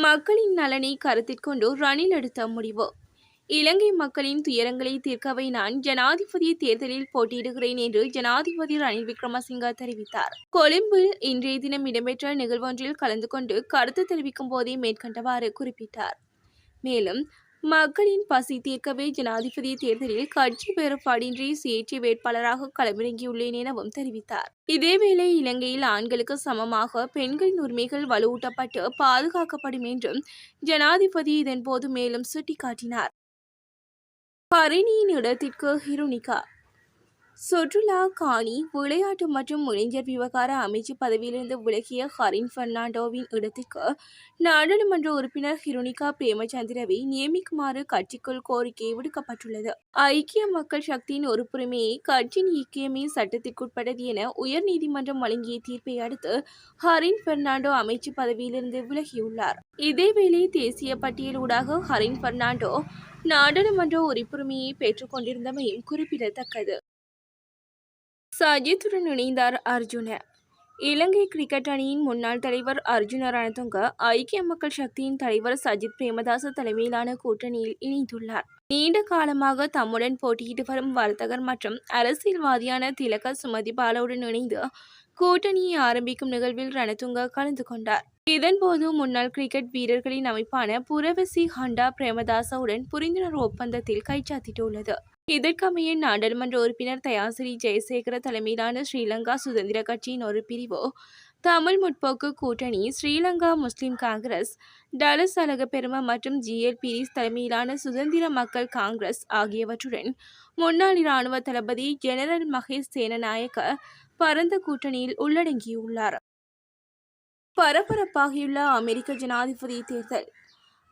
மக்களின் நலனை கருத்திற்கொண்டு ரணில் எடுத்த முடிவு. இலங்கை மக்களின் துயரங்களை தீர்க்கவே நான் ஜனாதிபதி தேர்தலில் போட்டியிடுகிறேன் என்று ஜனாதிபதி ரணில் விக்ரமசிங்க தெரிவித்தார். கொழும்பில் இன்றைய தினம் இடம்பெற்ற நிகழ்வொன்றில் கலந்து கொண்டு கருத்து தெரிவிக்கும் போதே மேற்கண்டவாறு குறிப்பிட்டார். மேலும் மக்களின் பசி தீர்க்கவே ஜனாதிபதி தேர்தலில் கட்சி வேறுபாடின்றி சுயேட்சை வேட்பாளராக களமிறங்கியுள்ளேன் எனவும் தெரிவித்தார். இதேவேளை இலங்கையில் ஆண்களுக்கு சமமாக பெண்களின் உரிமைகள் வலுவூட்டப்பட்டு பாதுகாக்கப்படும் என்றும் ஜனாதிபதி இதன்போது மேலும் சுட்டிக்காட்டினார். ஹரிணியின் இடத்திற்கு ஹிருணிகா. சுற்றுலா, காணி, விளையாட்டு மற்றும் இளைஞர் விவகார அமைச்சு பதவியிலிருந்து விலகிய ஹரின் பெர்னாண்டோவின் இடத்திற்கு நாடாளுமன்ற உறுப்பினர் ஹிருணிகா பிரேமச்சந்திரவை நியமிக்குமாறு கட்சிக்குள் கோரிக்கை விடுக்கப்பட்டுள்ளது. ஐக்கிய மக்கள் சக்தியின் உறுப்புரிமையை கட்சியின் இயக்கியமே சட்டத்திற்குட்பட்டது என உயர்நீதிமன்றம் வழங்கிய தீர்ப்பை அடுத்து ஹரின் பெர்னாண்டோ அமைச்சு பதவியிலிருந்து விலகியுள்ளார். இதேவேளை தேசிய பட்டியல் ஊடாக ஹரின் பெர்னாண்டோ நாடாளுமன்ற உறுப்புரிமையை பெற்றுக் கொண்டிருந்தமையும் குறிப்பிடத்தக்கது. சஜித்துடன் இணைந்தார் அர்ஜுன. இலங்கை கிரிக்கெட் அணியின் முன்னாள் தலைவர் அர்ஜுன ரணதுங்க ஐக்கிய மக்கள் சக்தியின் தலைவர் சஜித் பிரேமதாச தலைமையிலான கூட்டணியில் இணைந்துள்ளார். நீண்ட காலமாக தம்முடன் போட்டியிட்டு வரும் வர்த்தகர் மற்றும் அரசியல்வாதியான திலக சுமதிபாலவுடன் இணைந்து கூட்டணியை ஆரம்பிக்கும் நிகழ்வில் ரணதுங்க கலந்து கொண்டார். இதன்போது முன்னாள் கிரிக்கெட் வீரர்களின் அமைப்பான புரவசி ஹண்டா பிரேமதாசவுடன் புரிந்துணர்வு ஒப்பந்தத்தில் கைச்சாத்திட்டுள்ளது. இதற்கமைய நாடாளுமன்ற உறுப்பினர் தயாசிறி ஜெயசேகர தலைமையிலான ஸ்ரீலங்கா சுதந்திர கட்சியின் ஒரு பிரிவு, தமிழ் முற்போக்கு கூட்டணி, ஸ்ரீலங்கா முஸ்லிம் காங்கிரஸ், டலஸ் அழகப்பெரும மற்றும் ஜிஎல்பிரிஸ் தலைமையிலான சுதந்திர மக்கள் காங்கிரஸ் ஆகியவற்றுடன் முன்னாள் இராணுவ தளபதி ஜெனரல் மகேஷ் சேனநாயக்க பரந்த கூட்டணியில் உள்ளடங்கியுள்ளார். பரபரப்பாகியுள்ள அமெரிக்க ஜனாதிபதி தேர்தல்.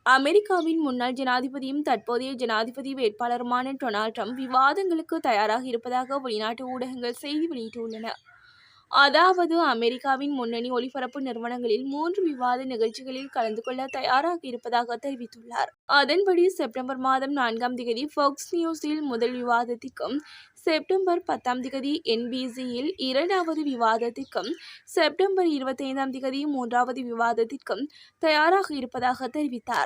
அமெரிக்காவின் முன்னாள் ஜனாதிபதியும் தற்போதைய ஜனாதிபதி வேட்பாளருமான டொனால்ட் ட்ரம்ப் விவாதங்களுக்கு தயாராக இருப்பதாக வெளிநாட்டு ஊடகங்கள் செய்தி வெளியிட்டுள்ளன. அதாவது அமெரிக்காவின் முன்னணி ஒளிபரப்பு நிறுவனங்களில் 3 விவாத நிகழ்ச்சிகளில் கலந்து கொள்ள தயாராக இருப்பதாக தெரிவித்துள்ளார். அதன்படி செப்டம்பர் மாதம் 4ஆம் தேதி ஃபாக்ஸ் நியூஸில் முதல் விவாதத்திற்கும், செப்டம்பர் 10ஆம் தேதி NBCயில் 2வது விவாதத்திற்கும், செப்டம்பர் 25ஆம் தேதி 3வது விவாதத்திற்கும் தயாராக இருப்பதாக தெரிவித்தார்.